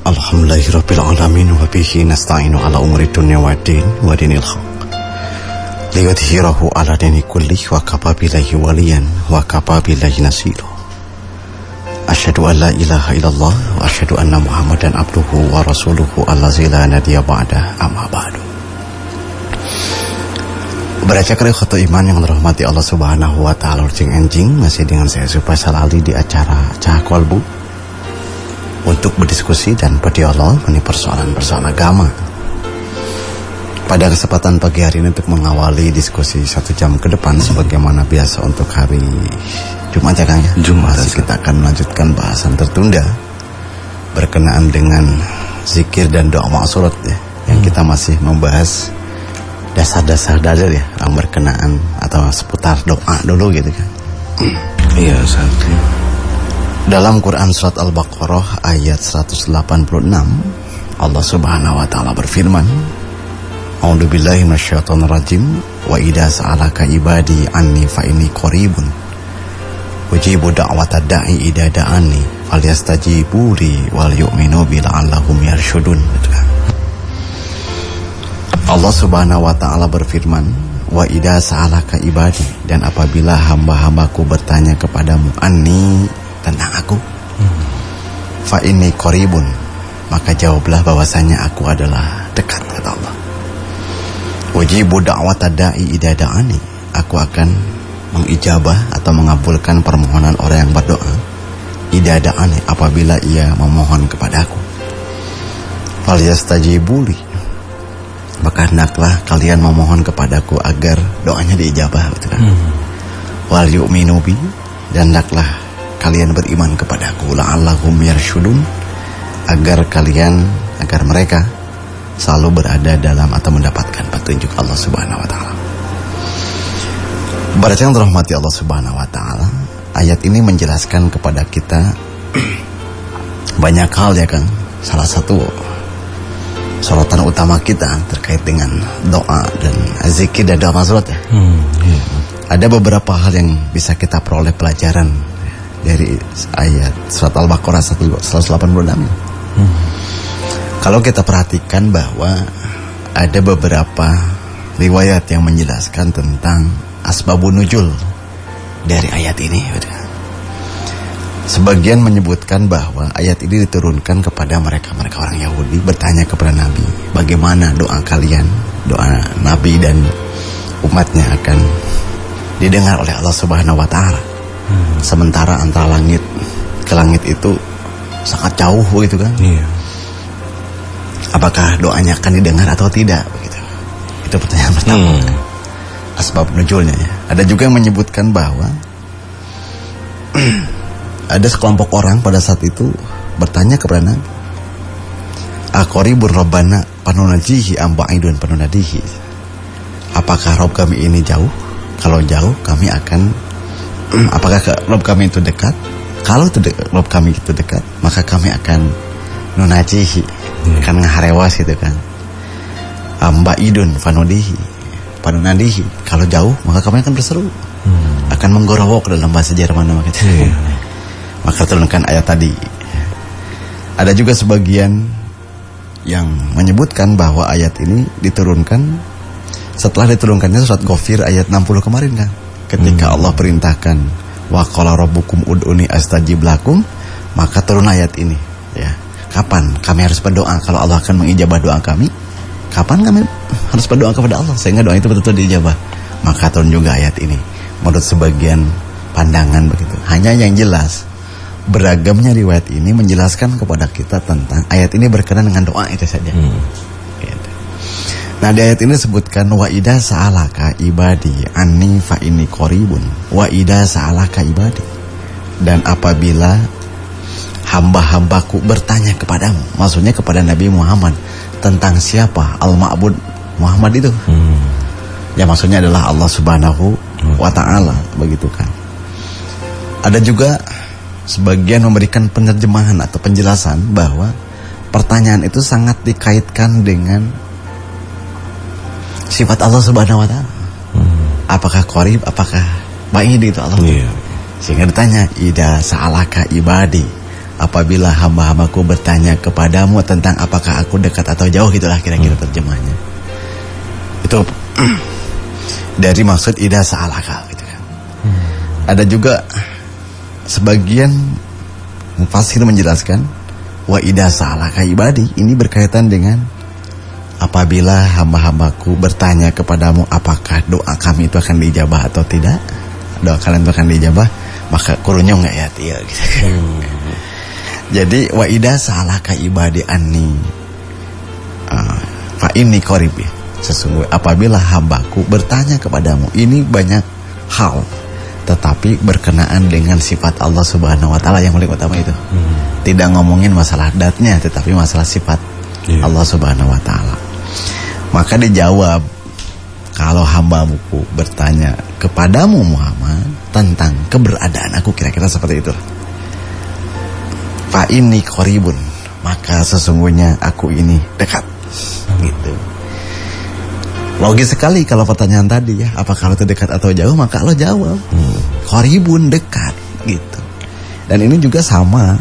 Alhamdulillahirabbil alamin wa bihi nasta'inu ala umuri dunya waddin wa dinil haq. Liyudhhirahu ala dini kulli wa kafa billahi waliyan wa kafa billahi nasira. Asyhadu an la ilaha illallah wa asyhadu anna Muhammadan abduhu wa rasuluhu allazi la nabiyya ba'da amma ba'du. Beraca kali khoto iman yang dirahmati Allah Subhanahu wa taala urjing enjing masih dengan saya Supaya Salali di acara Cahaya Kolbu untuk berdiskusi dan berdialog mengenai persoalan-persoalan agama. Pada kesempatan pagi hari ini untuk mengawali diskusi 1 jam ke depan sebagaimana biasa untuk hari Jumat ya Kang ya. Jumat. Kita akan melanjutkan bahasan tertunda berkenaan dengan zikir dan doa ma'surat ya. Yang kita masih membahas dasar-dasar dalil ya yang berkenaan atau seputar doa dulu gitu kan. Iya, Ustaz. Dalam Quran surat Al-Baqarah ayat 186 Allah Subhanahu wa taala berfirman, A'udzubillahi minasyaitonirrajim wa idza sa'alaka ibadi anni fa inni qaribun ujibu da'watad da'i idza da'ani falyastajibu li wal yu'minu bi la'allahum yarshudun. Allah Subhanahu wa taala berfirman, wa idza sa'alaka ibadi, dan apabila hamba-hambaku bertanya kepadamu anni, tentang aku, fa inni qaribun, maka jawablah bahwasanya aku adalah dekat, kata Allah. Ujibu da'watad da'i idza da'ani, aku akan mengijabah atau mengabulkan permohonan orang yang berdoa idza da'ani, apabila ia memohon kepadaku. Falyastajibu li, maka hendaklah kalian memohon kepadaku agar doanya diijabah, betul kan? Wal yu'minu bi, dan hendaklah kalian beriman kepadaku la'allahum yarshudun, agar mereka selalu berada dalam atau mendapatkan petunjuk Allah Subhanahu wa taala. Baca yang dirahmati Allah Subhanahu wa taala, ayat ini menjelaskan kepada kita banyak hal ya Kang. Salah satu sorotan utama kita terkait dengan doa dan zikir dan doa ma'surat ya. Ada beberapa hal yang bisa kita peroleh pelajaran dari ayat surat Al-Baqarah 186. Kalau kita perhatikan bahwa ada beberapa riwayat yang menjelaskan tentang asbabun nuzul dari ayat ini. Sebagian menyebutkan bahwa ayat ini diturunkan kepada mereka orang Yahudi, bertanya kepada Nabi, bagaimana doa kalian, doa Nabi dan umatnya akan didengar oleh Allah Subhanahu wa taala. Sementara antara langit ke langit itu sangat jauh begitu kan? Iya. Apakah doanya akan didengar atau tidak begitu? Itu pertanyaan pertama. Asbab nuzulnya ya. Ada juga yang menyebutkan bahwa ada sekelompok orang pada saat itu bertanya kepada Nabi, aqaribur rabbana panunajihi am ba'idun panunadihi. Apakah Rabb kami ini jauh? Kalau jauh kami akan apakah Rabb kami itu dekat? Kalau Rabb kami itu dekat, maka kami akan nunajihi, akan ngaharewas gitu kan. Ba'idun panunadihi. Kalau jauh, maka kami akan berseru, akan menggorowok dalam bahasa Jerman gitu. Maka turunkan ayat tadi. Ada juga sebagian yang menyebutkan bahwa ayat ini diturunkan setelah diturunkannya surat Ghafir ayat 60 kemarin kan. Ketika Allah perintahkan wa qala rabbukum ud'uni astajib lakum, maka turun ayat ini ya. Kapan kami harus berdoa kalau Allah akan mengijabah doa kami? Kapan kami harus berdoa kepada Allah sehingga doa itu betul-betul diijabah? Maka turun juga ayat ini. Menurut sebagian pandangan begitu. Hanya yang jelas beragamnya riwayat ini menjelaskan kepada kita tentang ayat ini berkenaan dengan doa itu saja. Nah di ayat ini disebutkan wa idza sa'alaka ibadi anni fa inni qaribun wa idza sa'alaka ibadi, dan apabila hamba-hambaku bertanya kepadamu, maksudnya kepada Nabi Muhammad tentang siapa al-ma'bud Muhammad itu. Ya maksudnya adalah Allah Subhanahu wa taala begitu kan. Ada juga sebagian memberikan penerjemahan atau penjelasan bahwa pertanyaan itu sangat dikaitkan dengan sifat Allah Subhanahu wa taala. Apakah qarib, apakah ba'id itu Allah. Sehingga ditanya, idza sa'alaka ibadi, apabila hamba-hambaku bertanya kepadamu tentang apakah aku dekat atau jauh, gitulah kira-kira terjemahnya. Itu dari maksud idza sa'alaka gitu kan. Ada juga sebagian mufassir menjelaskan wa idza sa'alaka ibadi, ini berkaitan dengan apabila hamba-hambaku bertanya kepadamu apakah doa kami itu akan diijabah atau tidak, doa kalian itu akan diijabah, maka kurunyong enggak ya tiel gitu. Jadi wa idza sa'alaka ibadi anni fa inni qarib, sesungguhnya apabila hambaku bertanya kepadamu, ini banyak hal tetapi berkenaan dengan sifat Allah Subhanahu wa taala yang paling utama itu. Tidak ngomongin masalah datnya tetapi masalah sifat Allah Subhanahu wa taala. Maka dijawab, kalau hambaku bertanya kepadamu Muhammad tentang keberadaan aku, kira-kira seperti itu. Fa inni qaribun, maka sesungguhnya aku ini dekat. Gitu. Logis sekali kalau pertanyaan tadi ya, apakah itu dekat atau jauh, maka Allah jawab qaribun, dekat gitu. Dan ini juga sama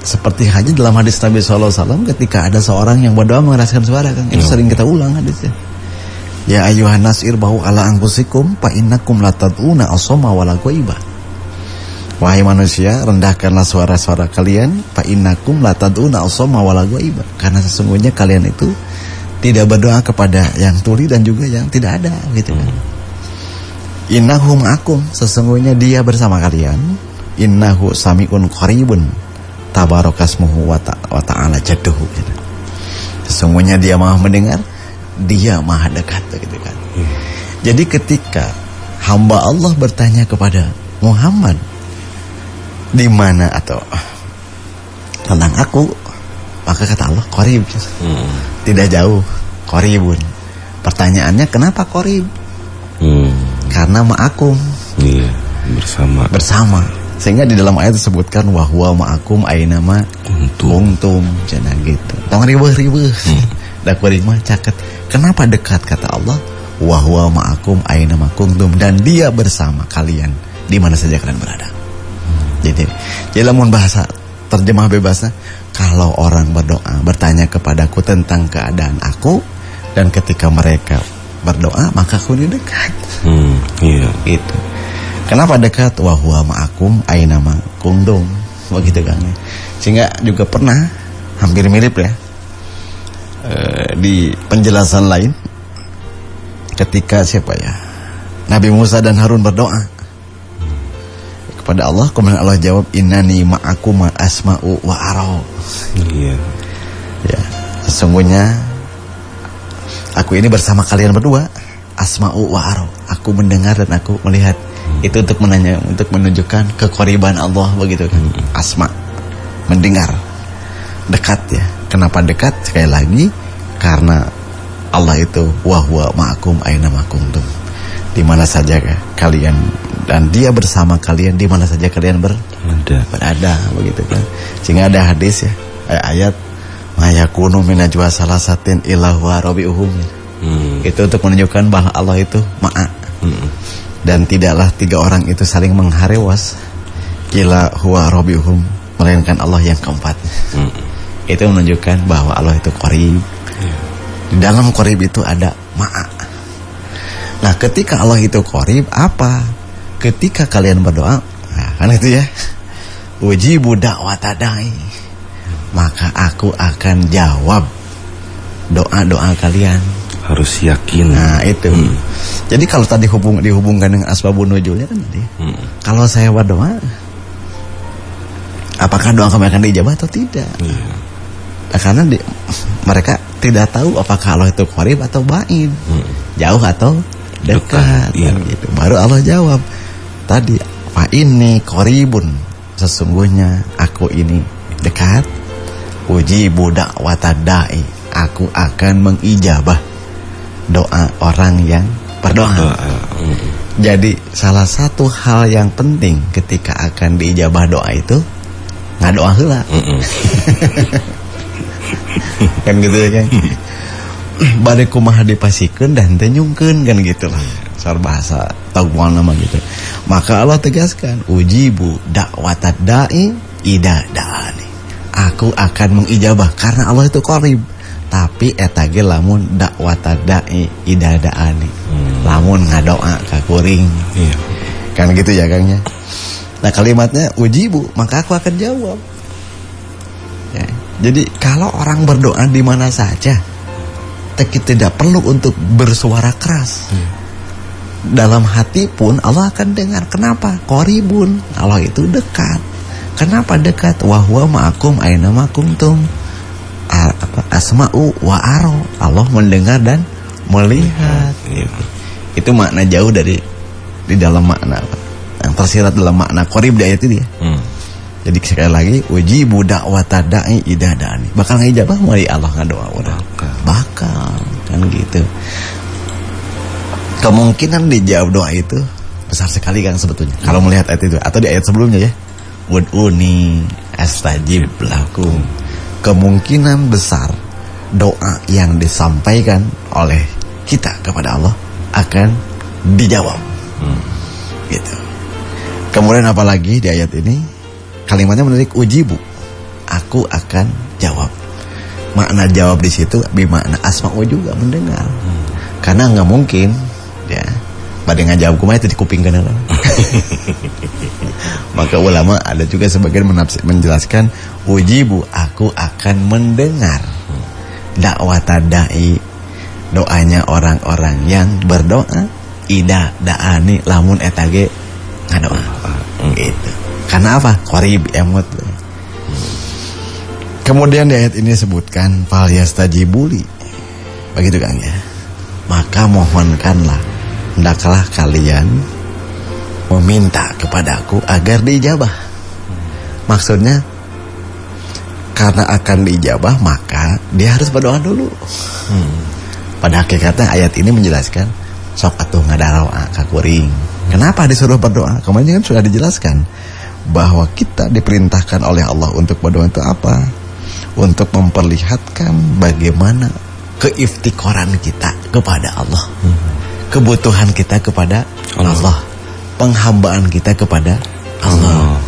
seperti haji dalam hadis Nabi SAW ketika ada seorang yang berdoa mengeraskan suara kan. Itu sering kita ulang hadisnya. Ya ayyuhan nas irbahu ala anfusikum fa innakum latad'una as-sama wala ghaiba. Wahai manusia, rendahkanlah suara-suara kalian, fa innakum latad'una as-sama wala ghaiba, karena sesungguhnya kalian itu tidak berdoa kepada yang tuli dan juga yang tidak ada gitu kan. Innahum akum, sesungguhnya dia bersama kalian. Innahu sami'un qaribun tabarakasmuhu wa ta'ala jadduhu gitu. Sesungguhnya dia maha mendengar, dia maha dekat gitu kan. Jadi ketika hamba Allah bertanya kepada Muhammad di mana atau tentang aku, maka kata Allah qarib, tidak jauh, qaribun. Pertanyaannya kenapa qarib? Karena ma'akum, bersama. Sehingga di dalam ayat disebutkan wa huwa ma'akum ainama kuntum, cenah gitu. Tong riweuh-riweuh. Da kuring mah caket. Kenapa dekat kata Allah? Wa huwa ma'akum ainama kuntum, dan dia bersama kalian di mana saja kalian berada. Jadi lamun bahasa terjemah bebasnya, kalau orang berdoa bertanya kepadaku tentang keadaan aku, dan ketika mereka berdoa maka aku ini dekat. Gitu. Kenapa dekat? Wa huwa ma'akum ainama kuntum, begitu kan. Sehingga juga pernah hampir mirip ya, di penjelasan lain ketika siapa ya, Nabi Musa dan Harun berdoa kepada Allah, kemudian Allah jawab innani ma'akum asma'u wa ara. Ya, sesungguhnya aku ini bersama kalian berdua, asma'u wa ara, aku mendengar dan aku melihat. Itu untuk menunjukkan kekoriban Allah begitu kan. Asma, mendengar, dekat ya. Kenapa dekat? Sekali lagi karena Allah itu wa huwa ma'akum aina ma kuntum, di mana saja kalian, dan dia bersama kalian di mana saja kalian berada begitu kan. Sehingga ada hadis ya, ayat mayakunu minajwa salasatin illa huwa rabiuhum. Itu untuk menunjukkan bahwa Allah itu ma'a. Dan tidaklah tiga orang itu saling mengharewas illa huwa rabiuhum, melainkan Allah yang keempat. Itu menunjukkan bahwa Allah itu qarib. Di dalam qarib itu ada ma'a. Nah, ketika Allah itu qarib, apa? Ketika kalian berdoa, nah, kan itu ya, ujibu da'wata da'i, maka aku akan jawab doa-doa kalian. Harus yakin. Nah itu. Jadi kalau tadi dihubungkan dengan asbabun nuzulnya kan tadi. Kalau saya berdoa, apakah doa kami akan diijabah atau tidak? Nah, karena mereka tidak tahu apakah Allah itu qarib atau ba'id, jauh atau dekat. Gitu. Baru Allah jawab tadi, fa inni qaribun, sesungguhnya aku ini dekat. Ujibu da'wata da'i, aku akan mengijabah doa orang yang berdoa. Jadi salah satu hal yang penting ketika akan diijabah doa itu nggak doa heula. Kan gitu ya kan. Bade kumaha dipasikeun dan teu nyungkeun kan gitulah. Sar bahasa tagwal nama gitu. Maka Allah tegaskan ujibu da'watad da'i ida da'ani. Aku akan mengijabah karena Allah itu qarib. Tapi eta ge lamun dakwata da'i ida da'ani. Lamun ngadoa ka kuring. Iya. Kan gitu ya Kangnya. Nah kalimatnya ujibu, maka aku akan jawab. Ya. Jadi kalau orang berdoa di mana saja, kita tidak perlu untuk bersuara keras. Dalam hati pun Allah akan dengar. Kenapa? Qoribun. Allah itu dekat. Kenapa dekat? Wa huwa ma'akum aina ma kuntum. Asma'u wa aro. Allah mendengar dan melihat. Itu makna jauh dari di dalam makna yang tersirat dalam makna qorib di ayat ini ya. Jadi sekali lagi ujibu da'wata da'i ida da'ani. Bakal ngijabah mari Allah ngadoa orang. Bakal kan gitu. Kemungkinan dijawab doa itu besar sekali Kang sebetulnya. Kalau melihat ayat itu atau di ayat sebelumnya ya. Ud'uni astajib lakum. Kemungkinan besar doa yang disampaikan oleh kita kepada Allah akan dijawab. Gitu. Kemudian apalagi di ayat ini kalimatnya menarik ujibu. Aku akan jawab. Makna jawab di situ bermakna asma'u juga mendengar. Karena nggak mungkin ya pada ngajawab kumaha itu di kuping kana. Maka ulama ada juga sebagian menjelaskan ujibu, aku akan mendengar dakwata da'i, doanya orang-orang yang berdoa ida da'ani lamun eta ge ngadoa. Gitu. Karena apa? Qarib emut. Kemudian di ayat ini disebutkan fal yastajibuli. Begitu Kang ya. Maka mohonkanlah, hendaklah kalian meminta kepadaku agar diijabah. Maksudnya karena akan diijabah maka dia harus berdoa dulu. Pada hakikatnya ayat ini menjelaskan sok atuh ngadaroa ka kuring. Kenapa disuruh berdoa? Kemarin kan sudah dijelaskan bahwa kita diperintahkan oleh Allah untuk berdoa itu apa? Untuk memperlihatkan bagaimana keiftikoran kita kepada Allah, kebutuhan kita kepada Allah, penghambaan kita kepada Allah.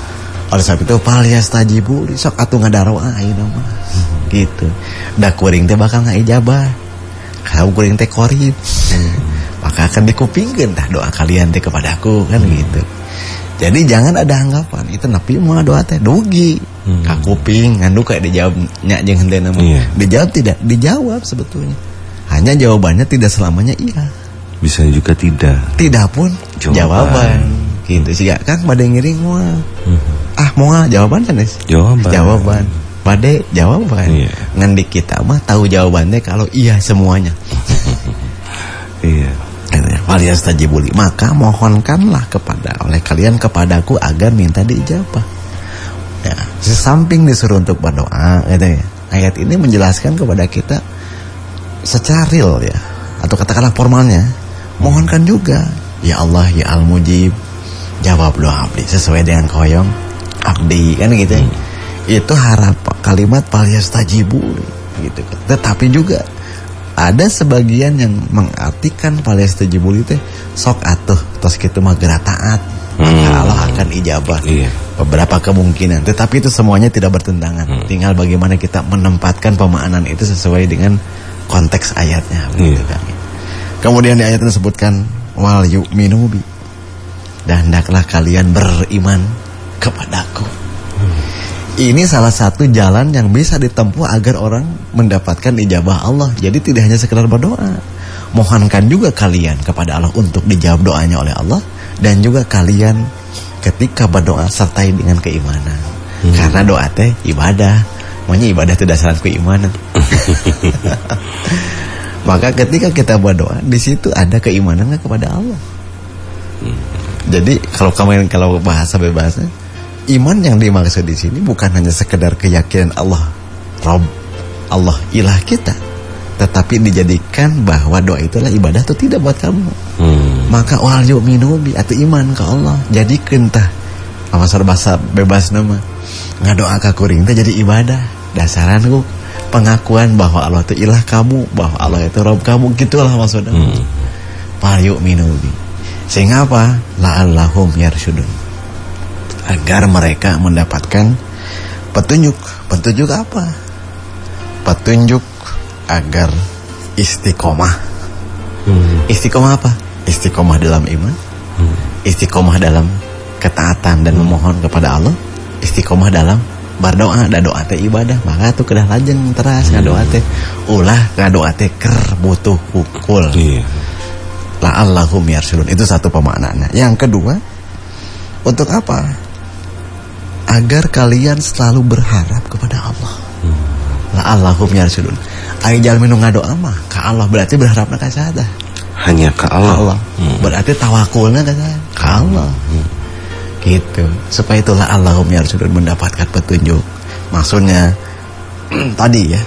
Oleh sebab itu fal yastajibu sok atuh ngadaroa ayeuna mah. Gitu. Da kuring teh bakal ngaijabah. Kalau kuring teh qarib. Maka akan dikupingkeun tah doa kalian teh kepadaku kan gitu. Jadi jangan ada anggapan itu napi moal doa teh dugi ka kuping ngandung kayak dijawab nya jeung hendeuna mah. Dijawab tidak, dijawab sebetulnya. Hanya jawabannya tidak selamanya iya. Bisa juga tidak. Tidak pun jawaban. Gitu sih Kang bade ngiring moal. Moal jawaban kan guys? Jawaban. Bade jawaban. Ngan di kita mah tahu jawabannya kalau iya semuanya. Iya. Fal yastajibuli, maka mohonkanlah oleh kalian kepadaku agar minta diijabah. Ya, sesamping disuruh untuk berdoa, gitu ya. Ayat ini menjelaskan kepada kita secara real ya, atau katakanlah formalnya, mohonkan juga, ya Allah ya Al-Mujib, jawab doa abdi sesuai dengan koyong abdi kan gitu. Itu harap kalimat fal yastajibuli gitu. Tetapi juga ada sebagian yang mengartikan fal yastajibuli teh sok atuh tos kitu mah geura taat maka Allah akan ijabah. Beberapa kemungkinan, tetapi itu semuanya tidak bertentangan. Tinggal bagaimana kita menempatkan pemaknaan itu sesuai dengan konteks ayatnya. Kan. Kemudian di ayat itu disebutkan wal yu'minu bi, dan hendaklah kalian beriman kepadaku. Ini salah satu jalan yang bisa ditempuh agar orang mendapatkan ijabah Allah. Jadi tidak hanya sekedar berdoa, mohonkan juga kalian kepada Allah untuk dijawab doanya oleh Allah. Dan juga kalian ketika berdoa sertai dengan keimanan. Karena doa teh ibadah. Makanya ibadah itu dasaran keimanan. Maka ketika kita berdoa, di situ ada keimanannya kepada Allah. Jadi kalau bahasa bebasnya, iman yang dimaksud di sini bukan hanya sekedar keyakinan Allah Rabb, Allah ilah kita, tetapi dijadikan bahwa doa itulah ibadah atau tidak buat kamu. Maka wal yu'minu bi, atau iman ke Allah, jadikeun tah awasar bahasa bebas nama ngadoa ka kuring teh jadi ibadah. Dasaran ku pengakuan bahwa Allah itu ilah kamu, bahwa Allah itu Rabb kamu, gitulah maksudnya. Wal yu'minu bi, sehingga apa? La'allahum yarsyudun, agar mereka mendapatkan Petunjuk apa? Petunjuk agar istiqomah. Istiqomah apa? Istiqomah dalam iman, istiqomah dalam ketaatan dan memohon kepada Allah, istiqomah dalam berdoa. Dan doa teh ibadah, maka tuh kedah lajeng teras ngadoa teh ulah ngadoa teh ker butuh hukul. La'allahum yarsyudun. Itu satu pemaknanya. Yang kedua, untuk apa? Agar kalian selalu berharap kepada Allah. La'allahum yarsyudun. Ai jalmi nu ngadoa mah ka Allah, berarti berharapna ka saha? Hanya ke Allah. Berarti tawakulna ka Allah. Gitu. Supaya itulah Allahum yarsyudun, mendapatkan petunjuk. Maksudnya tadi ya.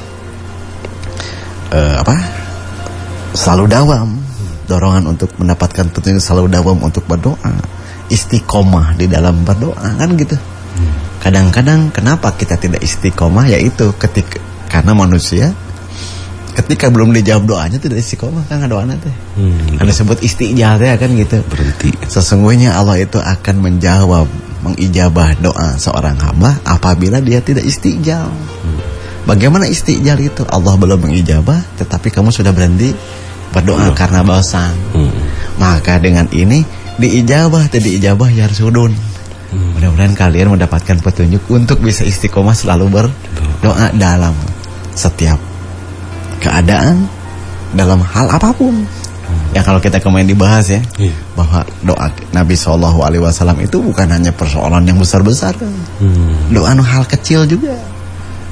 Selalu dawam. Dorongan untuk mendapatkan petunjuk, selalu dawam untuk berdoa. Istiqomah di dalam berdoa, kan gitu. Kadang-kadang kenapa kita tidak istiqomah, yaitu karena manusia ketika belum dijawab doanya tidak istiqomah, kan doanya teh. Ada sebut istijal teh kan gitu. Berhenti. Sesungguhnya Allah itu akan menjawab, mengijabah doa seorang hamba apabila dia tidak istijal. Bagaimana istijal itu? Allah belum mengijabah, tetapi kamu sudah berhenti berdoa karena bosan. Maka dengan ini diijabah, diijabah yarsudun. Mudah-mudahan kalian mendapatkan petunjuk untuk bisa istiqomah selalu berdoa dalam setiap keadaan, dalam hal apapun. Ya kalau kita kemarin dibahas ya, bahwa doa Nabi SAW itu bukan hanya persoalan yang besar-besar kan. Doa hal kecil juga.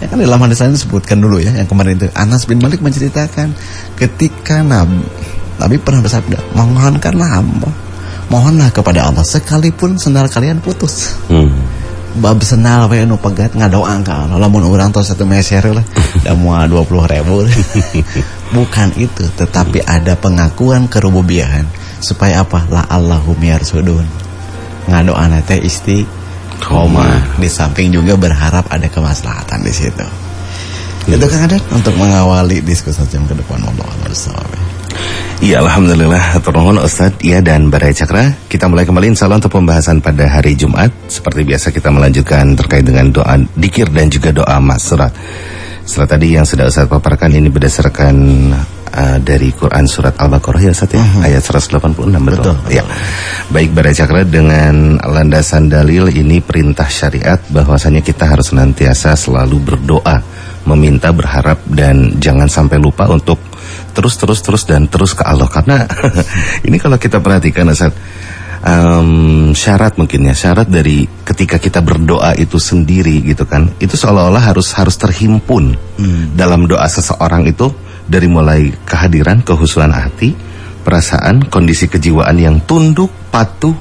Ya kan dalam hadis ini disebutkan dulu ya, yang kemarin itu Anas bin Malik menceritakan ketika Nabi pernah bersabda, mohonlah kepada Allah sekalipun sendal kalian putus. Bab sendal we nu pegat ngadoa ka Allah, lamun urang tos satu meser lah da moal 20.000. Bukan itu, tetapi ada pengakuan kerububiahan supaya apa? La Allahum yarsudun. Ngadoana teh istiqomah, di samping juga berharap ada kemaslahatan di situ. Itu kan ada untuk mengawali diskusi jam ke depan. Iya, alhamdulillah, termohon Ustadz, ya, dan Barai Cakra. Kita mulai kembali insyaallah untuk pembahasan pada hari Jumat. Seperti biasa kita melanjutkan terkait dengan doa dzikir dan juga doa masyurat. Setelah tadi yang sudah Ustadz paparkan ini berdasarkan dari Quran surat Al-Baqarah ya Ustadz ya, ayat 186 betul. Ya. Baik Barai Cakra, dengan landasan dalil ini perintah syariat bahwasanya kita harus senantiasa selalu berdoa, meminta, berharap, dan jangan sampai lupa untuk terus ke Allah. Karena ini kalau kita perhatikan Ustaz, syarat mungkin ya, syarat dari ketika kita berdoa itu sendiri gitu kan, itu seolah-olah harus terhimpun dalam doa seseorang itu, dari mulai kehadiran, kehusuan hati, perasaan, kondisi kejiwaan yang tunduk, patuh,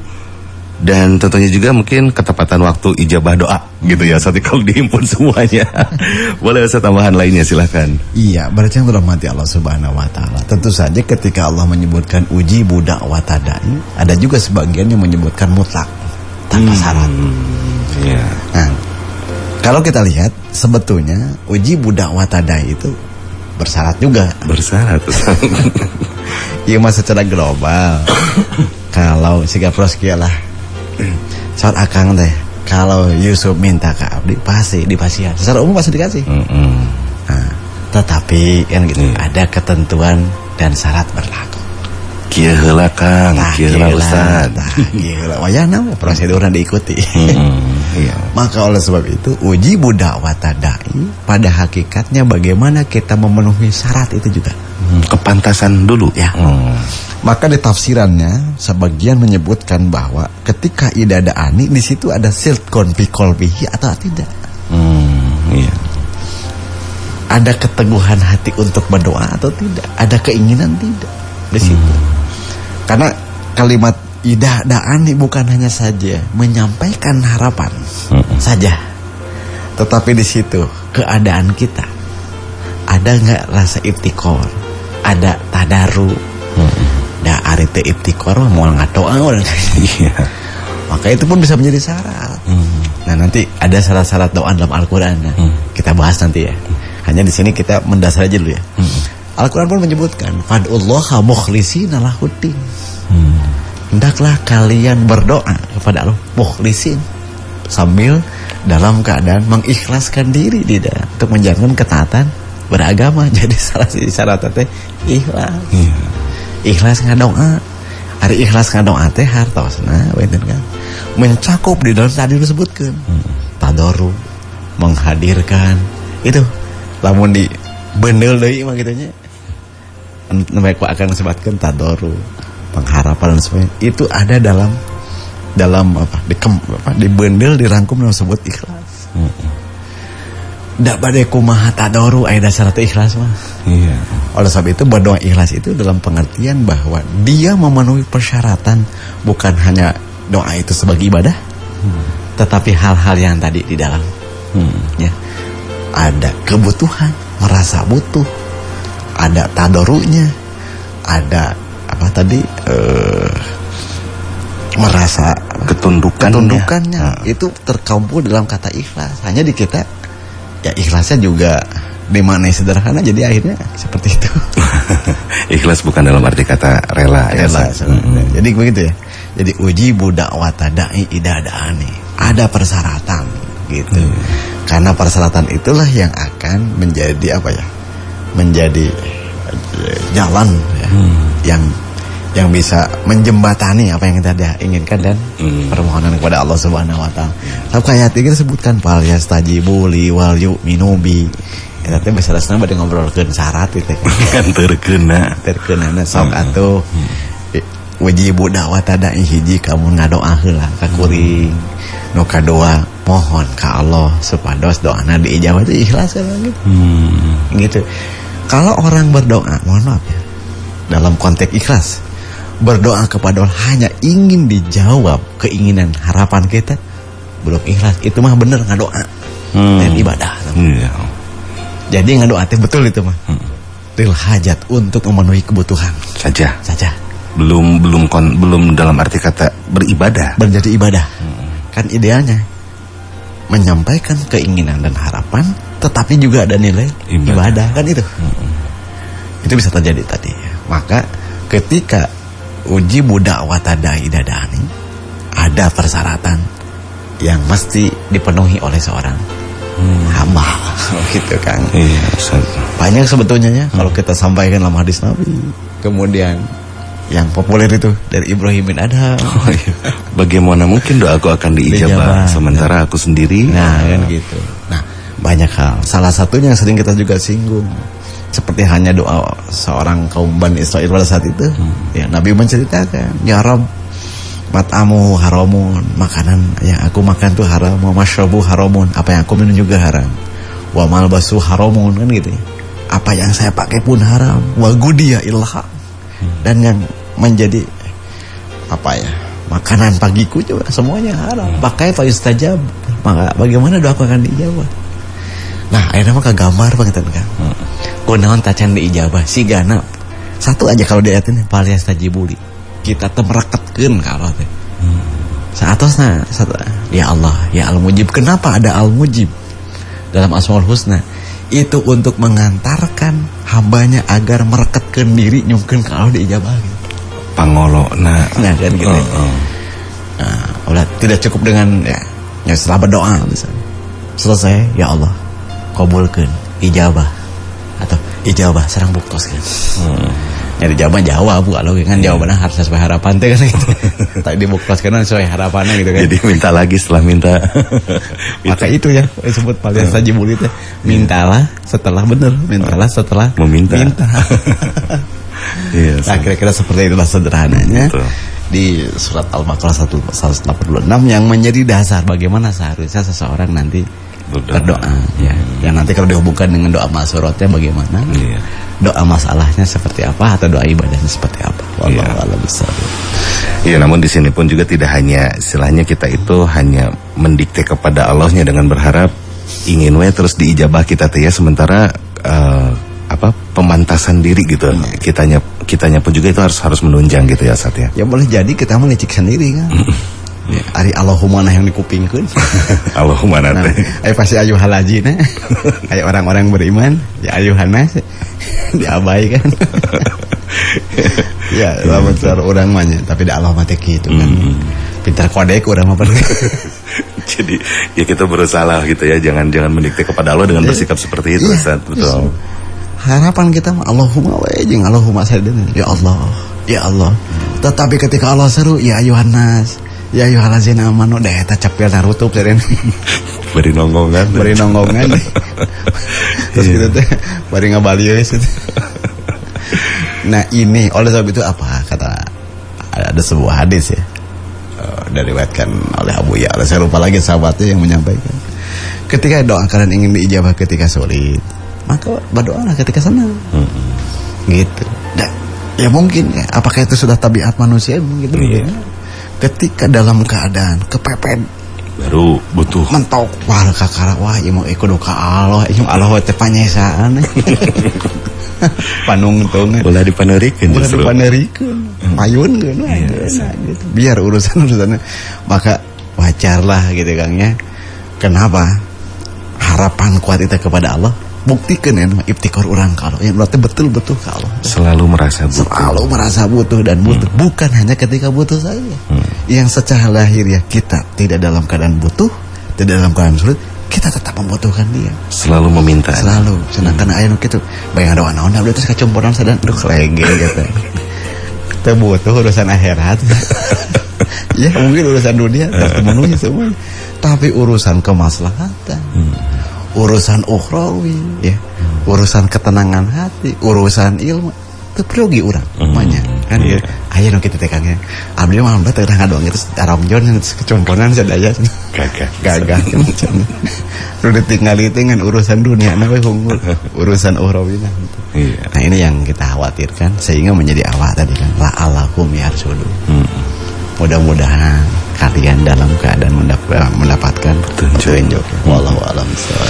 dan tentunya juga mungkin ketepatan waktu ijabah doa gitu ya. Saat kalau dihimpun semuanya. Boleh Ustaz tambahan lainnya, silahkan. Iya, berarti yang dirahmati Allah Subhanahu wa taala. Tentu saja ketika Allah menyebutkan uji budak watadai, ada juga sebagian yang menyebutkan mutlak tanpa syarat. Iya. Nah, kalau kita lihat sebetulnya uji budak watadai itu bersyarat juga. Bersyarat. Iya, mas secara global. Kalau siga proskia lah, saat akang teh, kalau Yusuf minta ke Abdi pasti dipasihan. Secara umum pasti dikasih. Nah, tetapi kan gitu, ada ketentuan dan syarat berlaku. Kieu heula Kang, kieu heula Ustaz. Kieu heula wayahna prosedurna diikuti. Iya. Maka oleh sebab itu uji budak watadai pada hakikatnya bagaimana kita memenuhi syarat itu juga. Kepantasan dulu ya. Maka di tafsirannya sebagian menyebutkan bahwa ketika idada ani di situ ada siltkon fi qalbihi atau tidak. Iya. Ada keteguhan hati untuk berdoa atau tidak? Ada keinginan tidak di situ? Karena kalimat idada ani bukan hanya saja menyampaikan harapan saja, tetapi di situ keadaan kita ada nggak rasa iftikor, ada tadaru. Da ari teu iftikor mah moal ngadoa orang. Iya. Maka itu pun bisa menjadi syarat. Nah, nanti ada syarat-syarat doa dalam Al-Qur'an. Kita bahas nanti ya. Hanya di sini kita mendasar aja dulu ya. Al-Qur'an pun menyebutkan fad'ullaha mukhlishina lahuddin. Hendaklah kalian berdoa kepada Allah mukhlisin, sambil dalam keadaan mengikhlaskan diri untuk menjalankan ketaatan beragama. Jadi salah syaratnya teh ikhlas. Ikhlas ngadoa. Ari ikhlas ngadoa teh hartosna benten kan mencakup di dalam tadi disebutkan tadoru, menghadirkan itu lamun di bendel deui mah kitu nya mereka akan disebutkan tadoru, pengharapan dan sebagainya. Itu ada dalam di bendel dirangkum dalam sebut ikhlas. Da bade kumaha tadoru aya dasar teh ikhlas mah. Iya. Oleh sebab itu berdoa ikhlas itu dalam pengertian bahwa dia memenuhi persyaratan, bukan hanya doa itu sebagai ibadah, tetapi hal-hal yang tadi di dalam. Ya. Ada kebutuhan, merasa butuh, ada tadorunya, ada apa tadi merasa ketundukannya. Itu terkumpul dalam kata ikhlas. Hanya di kita ya ikhlasnya juga dimaknai sederhana, jadi akhirnya seperti itu. Ikhlas bukan dalam arti kata rela. Jadi begitu ya. Jadi uji budak wata da'i idada'ani, ada persyaratan gitu. Karena persyaratan itulah yang akan menjadi apa ya, menjadi jalan ya, yang bisa menjembatani apa yang kita inginkan dan permohonan kepada Allah Subhanahu wa taala. Tapi ayat ini disebutkan fal yastajibu li wal yu'minu bi. Eta teh basarasna bade ngobrolkeun syarat itu kan. Terkeuna sok atuh wajibu da'wata da'i hiji kamu ngadoa heula ka kuring. Nu kadoa mohon ka Allah supados doana diijabah itu ikhlas kan gitu. Gitu. Kalau orang berdoa, mohon maaf ya, dalam konteks ikhlas, berdoa kepada Allah hanya ingin dijawab keinginan harapan kita, belum ikhlas. Itu mah bener ngadoa dan ibadah. Jadi ngadoa teh betul itu mah. Lil hajat, untuk memenuhi kebutuhan saja. Belum dalam arti kata beribadah. Berjadi ibadah. Kan idealnya menyampaikan keinginan dan harapan, tetapi juga ada nilai ibadah kan itu. Itu bisa terjadi tadi. Maka ketika uji budak watadai dadani, ada persyaratan yang mesti dipenuhi oleh seorang hamba, gitu kan. Banyak sebetulnya ya kalau kita sampaikan dalam hadis Nabi. Kemudian yang populer itu dari Ibrahim bin Adham. Bagaimana mungkin doaku akan diijabah sementara aku sendiri? Nah kan gitu. Nah banyak hal. Salah satunya yang sering kita juga singgung, seperti hanya doa seorang kaum Bani Israil pada saat itu. Ya, Nabi menceritakan, ya Rabb, mat'amu haramun, makanan yang aku makan tuh haram, wa masyrabu haramun, apa yang aku minum juga haram, wa malbasu haramun, kan gitu ya. Apa yang saya pakai pun haram, wa gudiya ilha, dan yang menjadi apa ya, makanan pagiku juga semuanya haram. Pakai fa yustajab, maka bagaimana doaku akan diijabah? Nah, akhirnya mah kagambar banget kan. Kunaon tacan diijabah sigana. Satu aja kalau di ayat ini palias tajibuli. Kita temreketkeun ka Allah teh. Saatosna satu, ya Allah, ya Al-Mujib. Kenapa ada Al-Mujib dalam Asmaul Husna? Itu untuk mengantarkan hambanya agar mereketkeun diri nyungkeun ka Allah diijabah gitu. Pangolona. Nah, kan gitu. Nah, udah tidak cukup dengan ya setelah berdoa misalnya. Selesai, ya Allah, kabulkeun ijabah atau ijabah sareng buktoskeun. Jadi jawaban jawab kalau kan jawabannya harus sesuai harapan teh kan gitu. Tadi dibuktoskeun sesuai harapannya gitu kan. Jadi minta lagi setelah minta. Maka itu ya disebut palias tajibul itu. Mintalah setelah benar, mintalah setelah meminta. Iya. Nah, kira-kira seperti itulah sederhananya. Di surat Al-Baqarah 186 yang menjadi dasar bagaimana seharusnya seseorang nanti berdoa ya. Yang nanti kalau dihubungkan dengan doa masyurotnya bagaimana? Doa masalahnya seperti apa atau doa ibadahnya seperti apa? Wallahu a'lam bishawab. Iya, namun di sini pun juga tidak hanya istilahnya kita itu hanya mendikte kepada Allahnya dengan berharap ingin terus diijabah kita teh ya, sementara pemantasan diri gitu. Kitanya pun juga itu harus menunjang gitu ya Sat ya. Ya boleh jadi kita melecik sendiri kan. Ya, ari Allahumma yang dikupingkeun. Allahumma teh. Aya pasti ayuhal lajina. Kayak orang-orang beriman, ya ayuhana diabaikan. Ya, lamun cara urang mah nya, tapi da Allah mah teh kitu kan. Pintar kodek urang mah Jadi ya kita berusaha lah gitu ya, jangan mendikte kepada Allah dengan bersikap seperti itu, Ustaz. Betul. Harapan kita Allahumma wa jeung Allahumma salli ya Allah. Tetapi ketika Allah seru ya ayuhan nas, ya ayyuhallazina amanu da eta capil narutup seren. Beri nonggongan. Terus gitu teh bari ngabalieuis gitu. Nah, ini oleh sebab itu apa kata ada sebuah hadis ya. Diriwayatkan oleh Abu Ya'la, saya lupa lagi sahabatnya yang menyampaikan. Ketika doa kalian ingin diijabah ketika sulit, maka berdoalah ketika senang. Gitu. Dan ya mungkin ya, apakah itu sudah tabiat manusia gitu? Iya. Ketika dalam keadaan kepepet baru butuh mentok wah kakara wah ieu mah kudu ka Allah, ieu Allah teh panyesaan. Panungtungan ulah dipaneurikeun justru. Payunkeun gitu. Biar urusan-urusannya maka wajarlah gitu Kang ya. Kenapa? Harapan kuat kita kepada Allah buktikan ya ibtikor orang kalau yang berarti betul-betul ke Allah. Selalu merasa butuh dan butuh. Bukan hanya ketika butuh saja. Yang secara lahiriah kita tidak dalam keadaan butuh, tidak dalam keadaan sulit, kita tetap membutuhkan dia. Selalu meminta. Selalu. Sedangkan aya nu kitu, bayang doa naon da terus kacomporan sadar aduh kelege gitu. Teu butuh urusan akhirat. Ya mungkin urusan dunia terpenuhi semua. Tapi urusan kemaslahatan. Urusan ukhrawi ya, urusan ketenangan hati, urusan ilmu teu perugi urang banyak kan ya. Aya nu kitu teh Kang ya. Abdi mah teu ngadoang terus arongjon kecomponan sadaya gagah nu ditinggali teh ngan urusan dunia na we hungkul urusan ukhrawina gitu. Nah ini yang kita khawatirkan sehingga menjadi awak tadi kan la'alakum yarsudu. Mudah-mudahan kalian dalam keadaan mendapatkan petunjuk. Wallahu a'lam bishawab.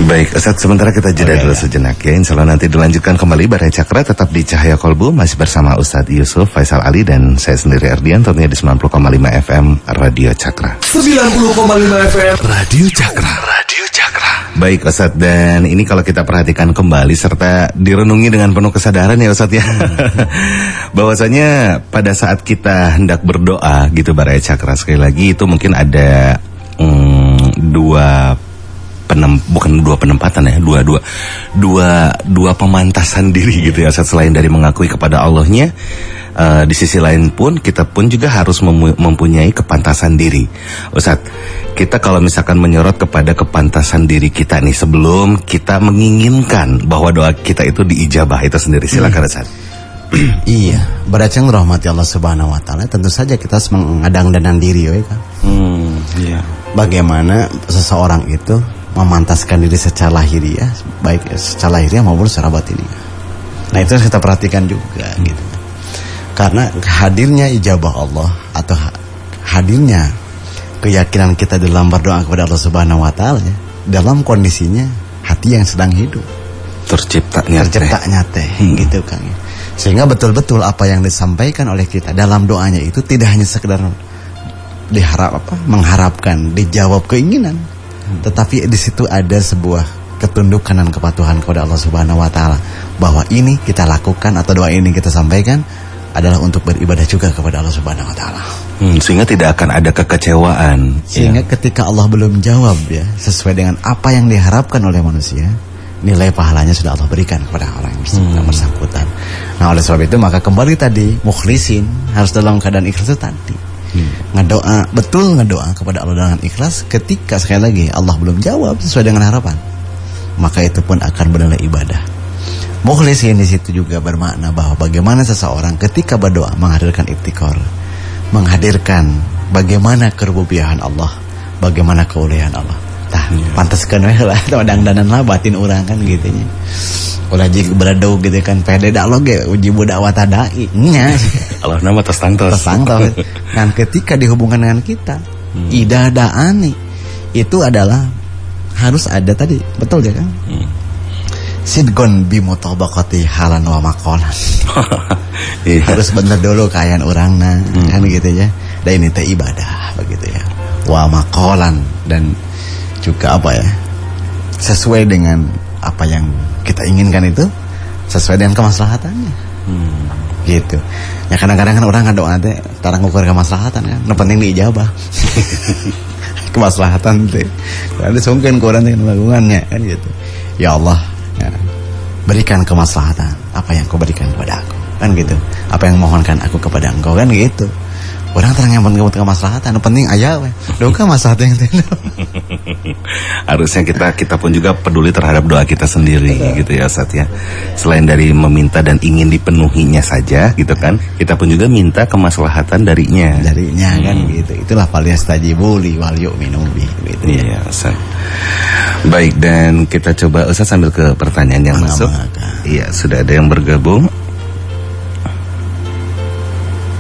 Baik, Ustaz, sementara kita jeda dulu sejenak ya. Insyaallah nanti dilanjutkan kembali Barai Cakra tetap di Cahaya Kolbu masih bersama Ustaz Yusuf Faisal Ali dan saya sendiri Ardian tentunya di 90,5 FM Radio Cakra. 90,5 FM Radio Cakra. Baik Ustaz, dan ini kalau kita perhatikan kembali serta direnungi dengan penuh kesadaran ya Ustaz ya. Bahwasanya pada saat kita hendak berdoa gitu Barai Cakra, sekali lagi itu mungkin ada dua penempatan ya, dua pemantasan diri gitu ya Ustaz. Selain dari mengakui kepada Allahnya, di sisi lain pun kita pun juga harus mempunyai kepantasan diri Ustaz. Kita kalau misalkan menyorot kepada kepantasan diri kita nih sebelum kita menginginkan bahwa doa kita itu diijabah itu sendiri, silakan Ustaz. Iya, beracang rahmati Allah Subhanahu wa taala, tentu saja kita harus mengadang-danang diri ya kan. Iya. Bagaimana seseorang itu memantaskan diri secara lahiriah, baik secara lahiriah maupun secara batiniah. Nah, itu harus kita perhatikan juga gitu. Karena hadirnya ijabah Allah atau hadirnya keyakinan kita dalam berdoa kepada Allah Subhanahu wa taala ya, dalam kondisinya hati yang sedang hidup. Terciptanya teh gitu kan. Sehingga betul-betul apa yang disampaikan oleh kita dalam doanya itu tidak hanya sekedar mengharapkan dijawab keinginan, tetapi di situ ada sebuah ketundukan dan kepatuhan kepada Allah Subhanahu wa taala bahwa ini kita lakukan atau doa ini kita sampaikan adalah untuk beribadah juga kepada Allah Subhanahu wa taala. Sehingga tidak akan ada kekecewaan. Sehingga ketika Allah belum jawab ya sesuai dengan apa yang diharapkan oleh manusia, nilai pahalanya sudah Allah berikan kepada orang yang bersangkutan. Nah, oleh sebab itu maka kembali tadi mukhlisin harus dalam keadaan ikhlas itu tadi. Ngedoa kepada Allah dengan ikhlas. Ketika sekali lagi Allah belum jawab sesuai dengan harapan, maka itu pun akan bernilai ibadah. Mukhlisin di situ juga bermakna bahwa bagaimana seseorang ketika berdoa menghadirkan ibtikor, menghadirkan bagaimana kerububiahan Allah, bagaimana keulehan Allah. Pantaskan we lah dangdanan lah batin orang kan gitu nya. Ulah jig beradau gitu kan pede dak loge uji budak watadai nya. Allah nama tos tangtos. Kan ketika dihubungkan dengan kita, idadaani itu adalah harus ada tadi, betul ya kan? Sidgon bimutabaqati halan wa maqalan. Harus bener dulu kayaan orangna kan gitu ya. Dan ini teh ibadah begitu ya. Wa maqalan dan juga apa ya? Sesuai dengan apa yang kita inginkan itu sesuai dengan kemaslahatannya. Gitu. Ya kadang-kadang kan orang ngadoa teh tarang ukur kemaslahatan kan. Nu penting diijabah. kemaslahatan teh. Ada sungkeun ku urang teh lagungannya kan gitu. Ya Allah, ya, berikan kemaslahatan apa yang kau berikan kepada aku kan gitu. Apa yang mohonkan aku kepada engkau kan gitu. Orang terang yang penting kemaslahatan, penting aya we. Doa maslahat yang teh. Harusnya kita pun juga peduli terhadap doa kita sendiri gitu ya Ustaz ya. Selain dari meminta dan ingin dipenuhinya saja gitu kan, kita pun juga minta kemaslahatan darinya kan gitu. Itulah falyastajibu li wal yu'minu bi gitu ya. Iya Ustaz. Baik, dan kita coba Ustaz sambil ke pertanyaan yang masuk. Iya, sudah ada yang bergabung.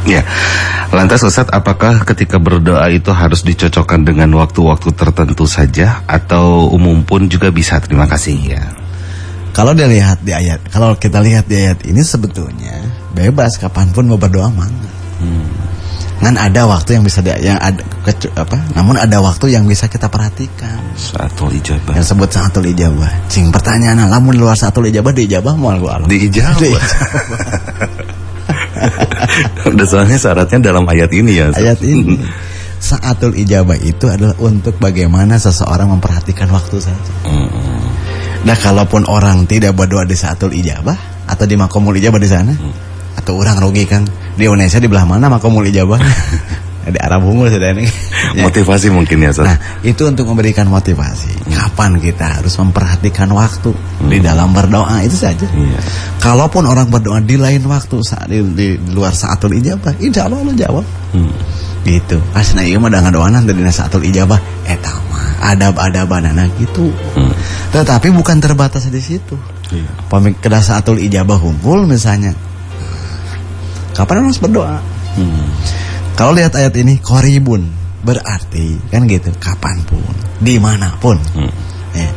Ya, lantas Ustadz, apakah ketika berdoa itu harus dicocokkan dengan waktu-waktu tertentu saja atau umum pun juga bisa? Terima kasih ya. Kalau kita lihat di ayat ini sebetulnya bebas kapanpun mau berdoa mangga. Kan ada waktu yang bisa namun ada waktu yang bisa kita perhatikan. Saatul ijabah. Yang sebut saatul ijabah. Cing pertanyaan, lamun luar saatul ijabah diijabah moal ku Allah. Diijabah. Udah soalnya syaratnya dalam ayat ini ya. Ayat ini saatul ijabah itu adalah untuk bagaimana seseorang memperhatikan waktu saja. Nah kalaupun orang tidak berdoa di saatul ijabah atau di makomul ijabah di sana, atau orang rugi kan di Indonesia di belah mana makomul ijabah? Di Arab Unggul sudah ini. Motivasi mungkin ya. Nah itu untuk memberikan motivasi. Kapan kita harus memperhatikan waktu di dalam berdoa itu saja. Kalaupun orang berdoa di lain waktu di luar saatul ijabah, insya Allah jawab. Gitu. Asna ieu mah da ngadoanan teh dina saatul ijabah eta mah adab-adabanana gitu. Tetapi bukan terbatas di situ. Pamikeun saatul ijabah kumpul misalnya. Kapan harus berdoa? Kalau lihat ayat ini qoribun berarti kan gitu kapanpun, dimanapun. Ya.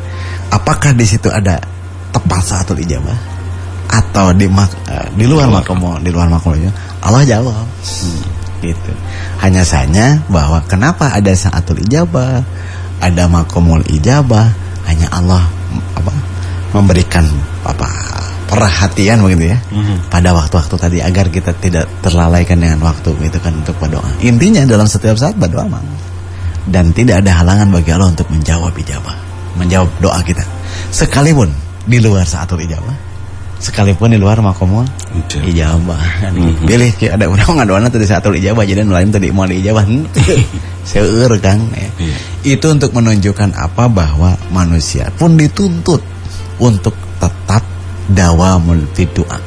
Apakah di situ ada tepat saatul ijabah atau di luar makom Allah jawab. Gitu. Hanya saja bahwa kenapa ada saatul ijabah, ada makomul ijabah, hanya Allah memberikan perhatian begitu ya pada waktu-waktu tadi agar kita tidak terlalaikan dengan waktu itu kan untuk berdoa. Intinya dalam setiap saat berdoa dan tidak ada halangan bagi Allah untuk menjawab doa kita sekalipun di luar saatul ijabah, sekalipun di luar makomul ijabah. Pilih ada orang ngadoana tadi saatul ijabah jadi lain tadi mau ijabah seueur Kang ya. Itu untuk menunjukkan apa bahwa manusia pun dituntut untuk tetap dawamul doa,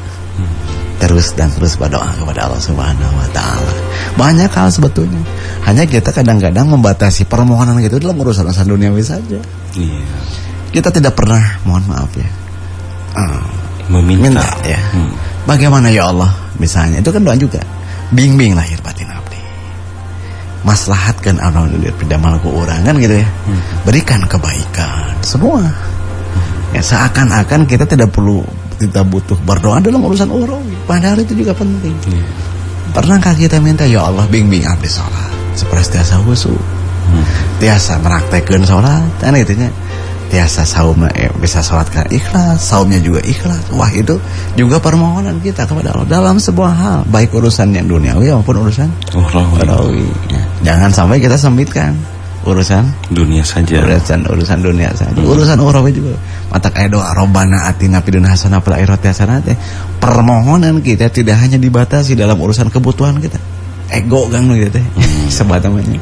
terus dan terus berdoa kepada Allah Subhanahu wa taala. Banyak hal sebetulnya. Hanya kita kadang-kadang membatasi permohonan gitu dalam urusan duniawi saja. Kita tidak pernah, mohon maaf ya, meminta ya. Bagaimana ya Allah misalnya, itu kan doa juga. Bimbing lahir batin abdi. Maslahatkan Allah pidamal ku urang kan gitu ya. Berikan kebaikan semua. Ya, seakan-akan kita tidak butuh berdoa dalam urusan ukhrawi. Padahal itu juga penting. Pernahkah kita minta ya Allah bimbing abdi salat supaya tiasa khusyuk, tiasa meraktekeun salat, kan gitu nya. Tiasa saum bisa salat ka ikhlas, saumnya juga ikhlas. Wah itu juga permohonan kita kepada Allah dalam sebuah hal, baik urusan yang duniawi maupun urusan ukhrawi. Ya. Jangan sampai kita sempitkan urusan dunia saja, urusan dunia saja, urusan ukhrawi juga. Mata aya doa Rabbana atina fid dunya hasanah wa fil akhirati hasanah. Permohonan kita tidak hanya dibatasi dalam urusan kebutuhan kita. Ego kan gitu teh. Sebat namanya.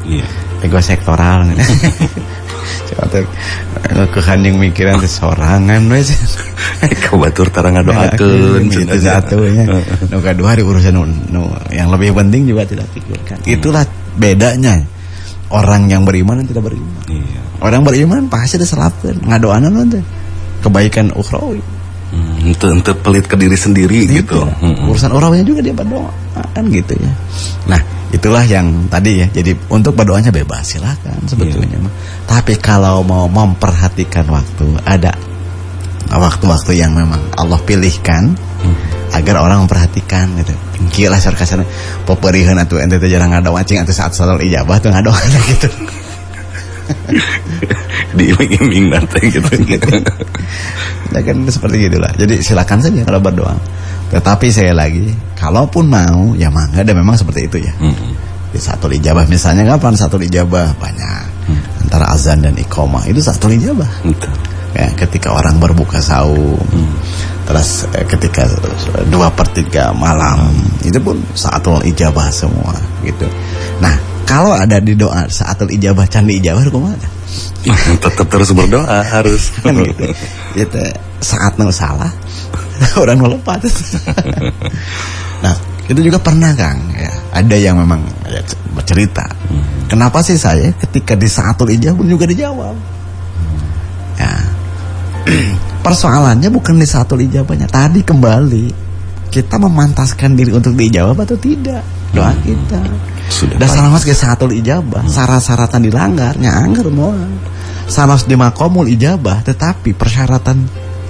Ego sektoral gitu. Coba kehanjing mikiran teh sorangan we. Kabatur tara ngadoakeun itu satunya. Nu kadua di urusan yang lebih penting juga tidak pikirkan. Itulah bedanya orang yang beriman dan tidak beriman. Orang beriman pasti diselapkeun ngadoanan teh kebaikan ukhrawi. Untuk pelit ke diri sendiri gitu. Urusan ukhrawinya juga dia berdoa kan gitu ya. Nah, itulah yang tadi ya. Jadi untuk berdoanya bebas silakan sebetulnya. Tapi kalau mau memperhatikan waktu, ada waktu-waktu yang memang Allah pilihkan agar orang memperhatikan gitu. Kira sarkasana poperiheun atuh ente teh jarang ngadoa cing atuh saat salat ijabah tuh ngadoa gitu. Diiming-iming nanti gitu. Ya kan seperti gitulah. Jadi silakan saja kalau berdoa. Tetapi saya lagi, kalaupun mau ya mangga, dan memang seperti itu ya. Di satu ijabah misalnya kapan satu ijabah banyak. antara azan dan iqamah itu saatul ijabah. Ya, ketika orang berbuka saum, terus ketika 2/3 malam, itu pun saatul ijabah semua gitu. Nah, kalau ada di doa saatul ijabah, candi ijabah, kumaha? Tetap terus berdoa harus. Kan gitu. Itu saat nu salah, orang melepat. Nah, itu juga pernah Kang, ya. Ada yang memang ya, bercerita. Kenapa sih saya ketika di saatul ijabah pun juga dijawab? Ya. Persoalannya bukan di saatul ijabahnya. Tadi kembali kita memantaskan diri untuk dijawab atau tidak doa kita. Dan salamas ke saatul ijabah, syarat-syaratan dilanggarnya anggar moal. Salamas di maqamul ijabah, tetapi persyaratan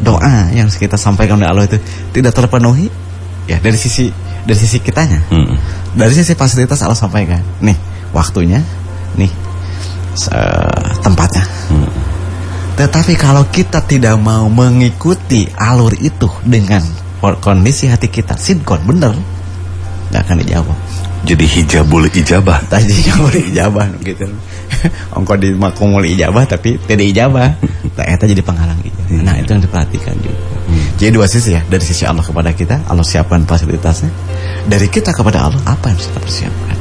doa yang kita sampaikan oleh Allah itu tidak terpenuhi. Ya dari sisi kitanya. Dari sisi fasilitas Allah sampaikan. Nih, waktunya, nih tempatnya. Tetapi kalau kita tidak mau mengikuti alur itu dengan kondisi hati kita sidqon bener, nggak akan dijawab. Jadi hijabul ijabah. Tadi hijabul ijabah gitu. Ongko di maqamul ijabah tapi tidak ijabah. Nah, itu jadi penghalang ijabah. Nah, itu yang diperhatikan juga. Jadi dua sisi ya, dari sisi Allah kepada kita, Allah siapkan fasilitasnya. Dari kita kepada Allah, apa yang harus kita persiapkan?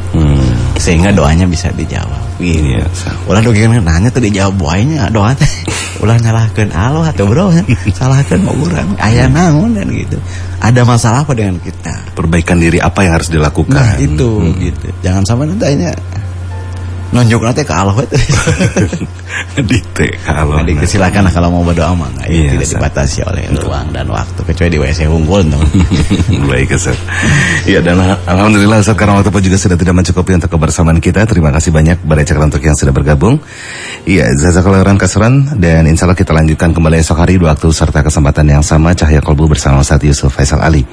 Sehingga doanya bisa dijawab. Gitu. Ulah dogen nanya tuh dijawab doanya, doa teh. Ulah nyalahkeun Allah atau bro, salahkeun urang. Aya naon dan gitu. Ada masalah apa dengan kita? Perbaikan diri apa yang harus dilakukan? Nah, itu gitu. Jangan sampai nanti nunjuk nanti ke Allah itu. Dite ke Allah. Jadi silakan kalau mau berdoa mah tidak dibatasi oleh ruang dan waktu kecuali di WC unggul teman. Baik Ustaz. Ya, dan alhamdulillah Ustaz karena waktu pun juga sudah tidak mencukupi untuk kebersamaan kita. Terima kasih banyak Barai Cakra untuk yang sudah bergabung. Iya, jazakallahu khairan kasran, dan insyaallah kita lanjutkan kembali esok hari di waktu serta kesempatan yang sama Cahaya Kolbu bersama Ustaz Yusuf Faisal Ali.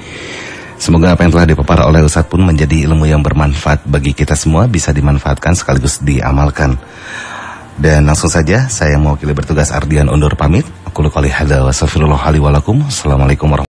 Semoga apa yang telah dipaparkan oleh Ustadz pun menjadi ilmu yang bermanfaat bagi kita semua, bisa dimanfaatkan sekaligus diamalkan. Dan langsung saja saya mewakili bertugas Ardian undur pamit. Aku qouli hadza wa astaghfirullah li wa lakum. Assalamualaikum warahmatullahi wabarakatuh.